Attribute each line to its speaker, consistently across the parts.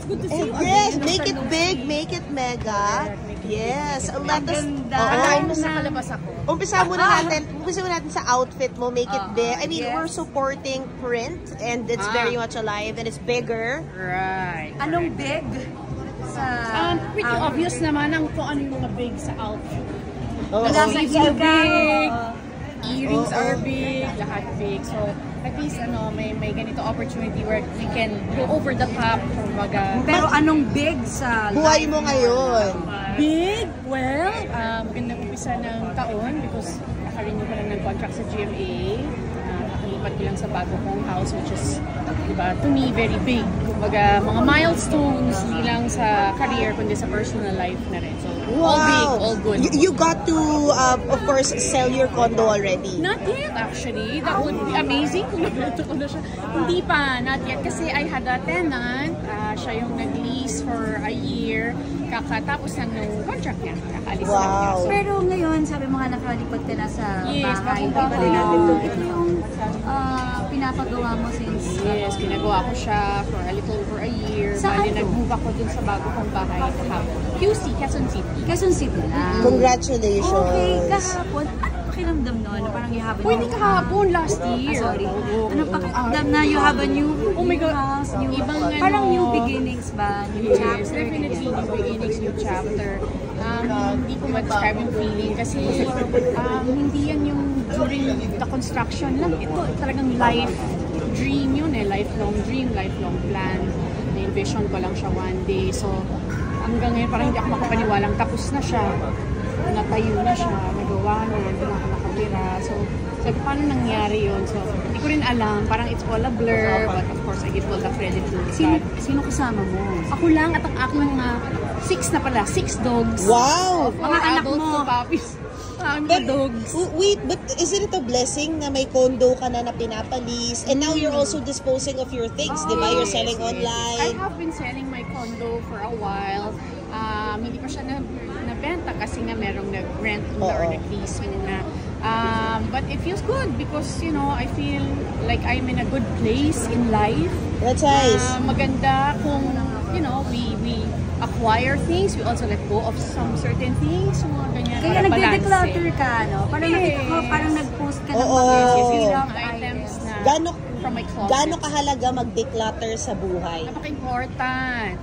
Speaker 1: good to see you
Speaker 2: Yes,
Speaker 1: again.
Speaker 2: make it big, make it mega. Yes, let us.
Speaker 1: Akalain mo sa kalabas ako.
Speaker 2: Umpisa muna natin sa outfit mo, make it big. I mean,
Speaker 3: yes.
Speaker 2: we're supporting print and it's very much alive and it's bigger.
Speaker 1: Right.
Speaker 3: Anong big sa
Speaker 1: Pretty obvious naman ang kung ano yung mga big sa outfit.
Speaker 2: Oh,
Speaker 1: The sleeves are big,
Speaker 3: Oo.
Speaker 1: earrings are big, lahat big. So, at least may ganito opportunity where we can go over the top. Kumbaga.
Speaker 3: Pero anong big sa
Speaker 2: buhay
Speaker 3: life
Speaker 2: mo ngayon.
Speaker 1: Big? Well, magandang umpisa ng taon because nakarenew ko lang ng contract sa GMA. Nakalipat ko lang sa bago kong house which is, diba, to me, very big. Kumbaga, mga milestones, hindi lang sa career kundi sa personal life na rin. So, all big, all good.
Speaker 2: You got to, of course, sell your condo already.
Speaker 1: Not yet, actually. That would be amazing kung nagluto ko na siya. Hindi pa, not yet. Kasi I had a tenant. Siya yung nag-lease for a year. Kakatapos lang ng contract niya. Kakaalis lang niya. So,
Speaker 3: Pero ngayon, sabi mo nga nakalipad ka na sa
Speaker 1: Yes,
Speaker 3: bahay.
Speaker 1: bagong
Speaker 3: Iba din natin
Speaker 1: bahay.
Speaker 3: doon. Ito yung pinapagawa mo since...
Speaker 1: yes, pinagawa ko siya for a little over a year.
Speaker 3: Saan
Speaker 1: Bali,
Speaker 3: to?
Speaker 1: nag-move ako dun sa bago kong bahay kahapon. QC, Quezon City.
Speaker 3: Quezon City lang.
Speaker 2: Congratulations.
Speaker 3: Okay, kahapon. Anong pakiramdam nun? Parang you have a
Speaker 1: Uy, hindi kahapon, last year.
Speaker 3: Sorry. Anong pakiramdam na you have a new
Speaker 1: Oh my God.
Speaker 3: house, new...
Speaker 1: Ibang
Speaker 3: Parang
Speaker 1: ano.
Speaker 3: new beginnings ba? New
Speaker 1: Yes,
Speaker 3: chapter?
Speaker 1: definitely new beginnings, new chapter. Hindi ko ma-describe yung feeling kasi hindi yan yung during the construction lang. Ito talagang life dream yun lifelong dream, lifelong plan. Na-envision ko lang siya one day. So, hanggang ngayon parang hindi ako makapaniwalang tapos na siya. Natayo na siya, nagawa na, hindi na ako nakatira. So, sabi, paano nangyari yun? So, hindi ko rin alam. Parang it's all a blur. But of course, I give all the credit to God.
Speaker 3: Sino kasama mo?
Speaker 1: Ako lang at ang aking 6 dogs.
Speaker 2: Wow!
Speaker 3: Mga anak
Speaker 1: adults
Speaker 3: mo.
Speaker 1: to puppies. Mga
Speaker 2: But,
Speaker 1: dogs.
Speaker 2: wait, but isn't it a blessing na may condo ka na pinapalis and now you're also disposing of your things, di ba? You're selling
Speaker 1: I
Speaker 2: online.
Speaker 1: have been selling my condo for a while. Hindi pa siya nabenta kasi nga merong nag-rent muna or nag-lease muna. But it feels good because, you know, I feel like I'm in a good place in life.
Speaker 2: That's nice.
Speaker 1: Maganda kung, you know, we acquire things, we also let go of some certain things, mga ganyan.
Speaker 3: Kaya
Speaker 1: para
Speaker 3: nagde-declutter
Speaker 1: balanse.
Speaker 3: ka, no? Parang nakita ko, parang nag-post ka ng
Speaker 2: Oo.
Speaker 3: mga
Speaker 1: Ilang items na from my closet.
Speaker 2: Gaano kahalaga mag-declutter sa buhay?
Speaker 1: Napaka-important.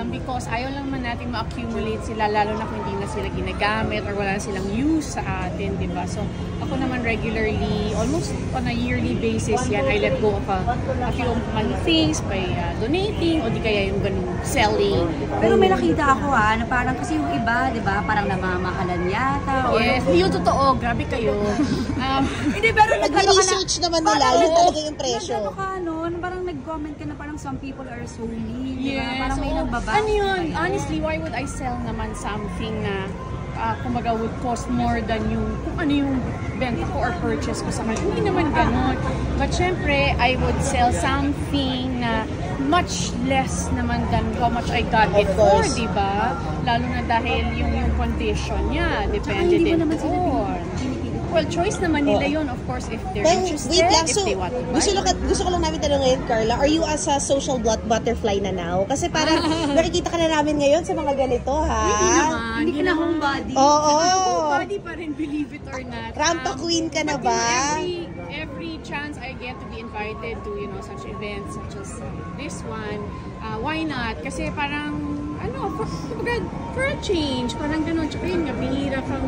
Speaker 1: Because ayaw lang naman natin ma-accumulate sila, lalo na kung hindi na sila ginagamit or wala na silang use sa atin, di ba? So, ako naman regularly, almost on a yearly basis yan, I let go of a few of my things by donating o di kaya yung ganun, selling.
Speaker 3: Pero may nakita ako na parang kasi yung iba, di ba, parang namamahalan yata. Or
Speaker 1: Yes, hindi yung totoo. Grabe kayo.
Speaker 3: Hindi, pero
Speaker 2: Nag-research naman nila, yun talaga yung presyo.
Speaker 3: Nagkano ka, no? Parang nag-comment ka na parang some people are so mean, di ba?
Speaker 1: Yes.
Speaker 3: Parang may nagbabasa.
Speaker 1: Ano yun? Honestly, why would I sell naman something na kumbaga would cost more than yung kung ano yung benta ko or purchase ko sa kanya? Hindi naman ganun. But syempre, I would sell something na much less naman than how much I got it for, di ba? Lalo na dahil yung condition niya, depende
Speaker 3: hindi
Speaker 1: din
Speaker 3: mo naman sila
Speaker 1: doon. Well, choice naman nila yun, of course, if they're
Speaker 2: Pero
Speaker 1: interested,
Speaker 2: wait lang,
Speaker 1: if
Speaker 2: so
Speaker 1: they want to buy.
Speaker 2: gusto ko lang namin tanong ngayon, Carla, are you as a social butterfly na now? Kasi parang nakikita ka na namin ngayon sa mga ganito, ha?
Speaker 1: Hindi naman.
Speaker 3: Hindi ka na homebody.
Speaker 2: Oo.
Speaker 1: Body pa rin, believe it or not.
Speaker 2: Rampa queen ka na
Speaker 1: but
Speaker 2: ba?
Speaker 1: Every chance I get to be invited to, you know, such events such as this one, why not? Kasi parang, for a change, parang ganun. Tsaka yun nga, bihira kang,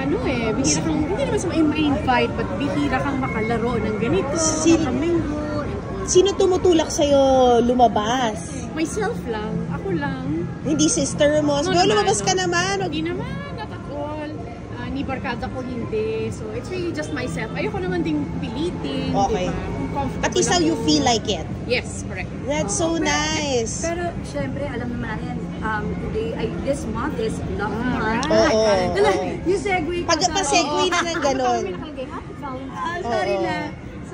Speaker 1: hindi naman sa ma-invite, but bihira kang makalaro ng ganito, makaminggo.
Speaker 2: Sino tumutulak sa'yo lumabas?
Speaker 1: Myself lang, ako lang.
Speaker 2: Hindi sister mo? So,
Speaker 1: naman,
Speaker 2: lumabas ka naman.
Speaker 1: Hindi naman, not at all. Ni barkada ko hindi. So, it's really just myself. Ayoko naman ding pilitin.
Speaker 2: Okay.
Speaker 1: Diba?
Speaker 2: At least how you feel like it.
Speaker 1: Yes, correct.
Speaker 2: That's so nice.
Speaker 3: Pero, syempre, alam naman natin, this month is Love Month.
Speaker 2: Oo.
Speaker 3: Yung segue ka
Speaker 2: Pa-segue na ng ganon.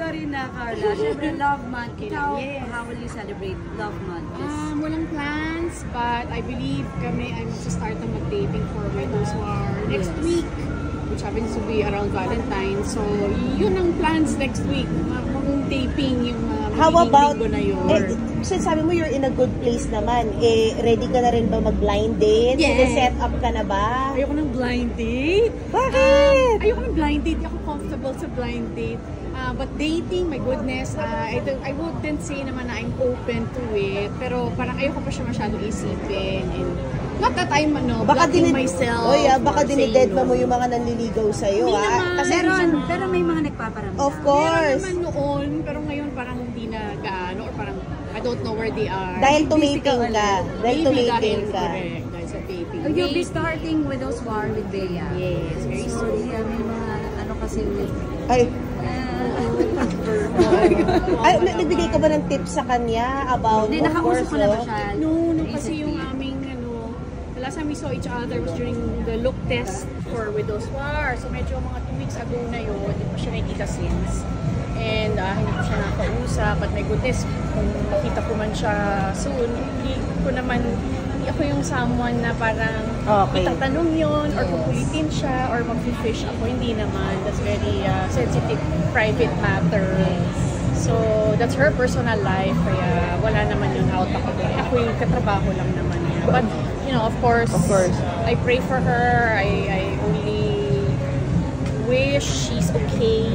Speaker 3: Sorry na, Carla. Syempre, Love Month. Ikaw, how will you celebrate Love Month?
Speaker 1: Walang plans, but I believe kami ay mag-start na mag-dating for my those who are next week. which happens to be around Valentine's. So, yun ang plans next week. Mag-taping yung
Speaker 2: How about,
Speaker 1: linggo na yun.
Speaker 2: since sabi mo you're in a good place naman, ready ka na rin ba mag-blind date?
Speaker 1: Yes.
Speaker 2: Set up ka na ba?
Speaker 1: Ayoko ng blind date.
Speaker 2: Bakit?
Speaker 1: Ayoko ng blind date. Hindi ako comfortable sa blind date. But dating, my goodness, I wouldn't say naman na I'm open to it. Pero parang ayoko pa siya masyadong isipin. And not that I'm blocking myself.
Speaker 2: Baka
Speaker 1: or saying
Speaker 2: dinidedma
Speaker 1: no.
Speaker 2: mo yung mga nanliligaw sa'yo.
Speaker 1: Hindi naman.
Speaker 2: Kasi
Speaker 3: Pero may mga nagpaparamdam.
Speaker 2: of course.
Speaker 1: Meron naman noon, pero ngayon parang hindi na gaano. Or parang I don't know where they are.
Speaker 2: Dahil
Speaker 1: Busy
Speaker 2: tumating ka. Dahil
Speaker 1: Maybe
Speaker 2: tumating ka.
Speaker 1: Correct. Dahil sa taping.
Speaker 3: You'll be starting with those war with Bea.
Speaker 1: Yes, very soon.
Speaker 3: Sorry, may mga ano kasi with...
Speaker 2: Ay, nagbigay ka ba ng tips sa kanya about
Speaker 3: Hindi, nakausap ko na ba siya?
Speaker 1: No, kasi yung aming the last time we saw each other was during the look test for Widow's War. So medyo mga 2 weeks ago na yun, hindi pa siya nakikita since. And hindi ko siya nakausap. But my goodness, kung makita ko man siya soon, hindi ako yung someone na parang itatanong yun or kukulitin siya or mag-fish ako. Hindi naman. That's very sensitive, private matter. So, that's her personal life. Kaya wala naman yung out ako doon. Ako yung katrabaho lang naman niya. But, of course, I pray for her. I only wish she's okay.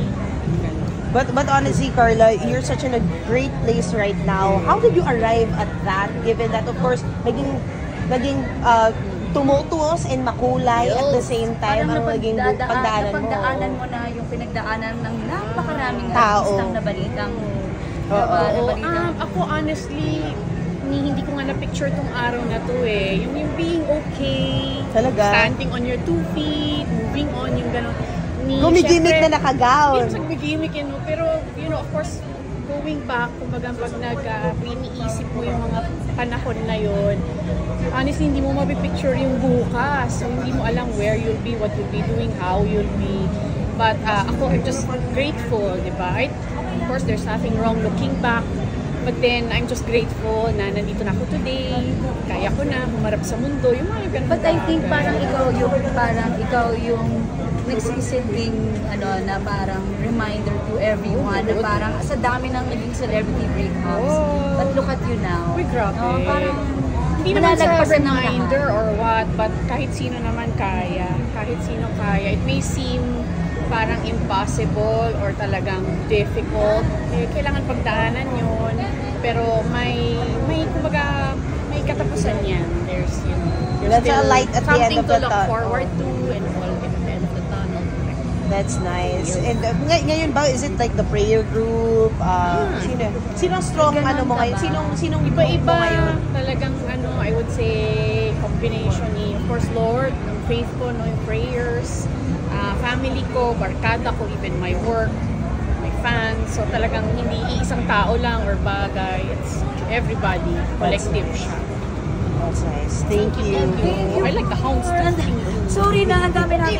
Speaker 2: But honestly, Carla, you're such in a great place right now. How did you arrive at that? Given that, of course, naging tumultuous and makulay at the same time ang naging pagdaanan mo.
Speaker 3: Napagdaanan mo na yung pinagdaanan ng napakaraming
Speaker 2: tao
Speaker 3: na balitang.
Speaker 1: Ako honestly, hindi ko nga na-picture tong araw na to eh. Yung being okay,
Speaker 2: talaga,
Speaker 1: standing on your 2 feet, moving on, yung gano'n.
Speaker 2: Gumigimik na nakagaon.
Speaker 1: Hindi nagmigimik yun, pero of course, going back, kumbaga pag iniisip mo yung mga panahon na yun, honestly, hindi mo mapipicture yung bukas. So, hindi mo alam where you'll be, what you'll be doing, how you'll be. But ako, I'm just grateful, di ba? Of course, there's nothing wrong looking back. But then, I'm just grateful na nandito na ako today. Kaya ko na humarap sa mundo. Yung mga ganun.
Speaker 3: But I think parang ikaw yung nagsisilbing na parang reminder to everyone na parang sa dami ng naging celebrity breakups. But look at you now.
Speaker 1: Uy, grabe.
Speaker 3: Parang
Speaker 1: hindi naman sa
Speaker 3: manalagpasan ng
Speaker 1: reminder
Speaker 3: lahat.
Speaker 1: or what, but kahit sino naman kaya. Kahit sino kaya. It may seem parang impossible or talagang difficult. Kailangan pagdaanan yun. Pero may kumbaga, may katapusan yan. There's
Speaker 2: That's a light at the end of the
Speaker 1: something to look
Speaker 2: tunnel.
Speaker 1: forward to and all at the end of the tunnel.
Speaker 2: That's nice. And ngayon ba, is it like the prayer group? Sino strong mo ngayon? Sinong
Speaker 1: Iba-iba
Speaker 2: mo ngayon?
Speaker 1: talagang I would say combination ni of course Lord, ng faith ko, yung prayers, family ko, barkada ko, even my work, my fans. So talagang hindi isang tao lang or bagay. It's everybody, collective siya.
Speaker 2: That's nice. Thank you.
Speaker 1: I like the hounds.
Speaker 3: Sorry na, ang dami namin.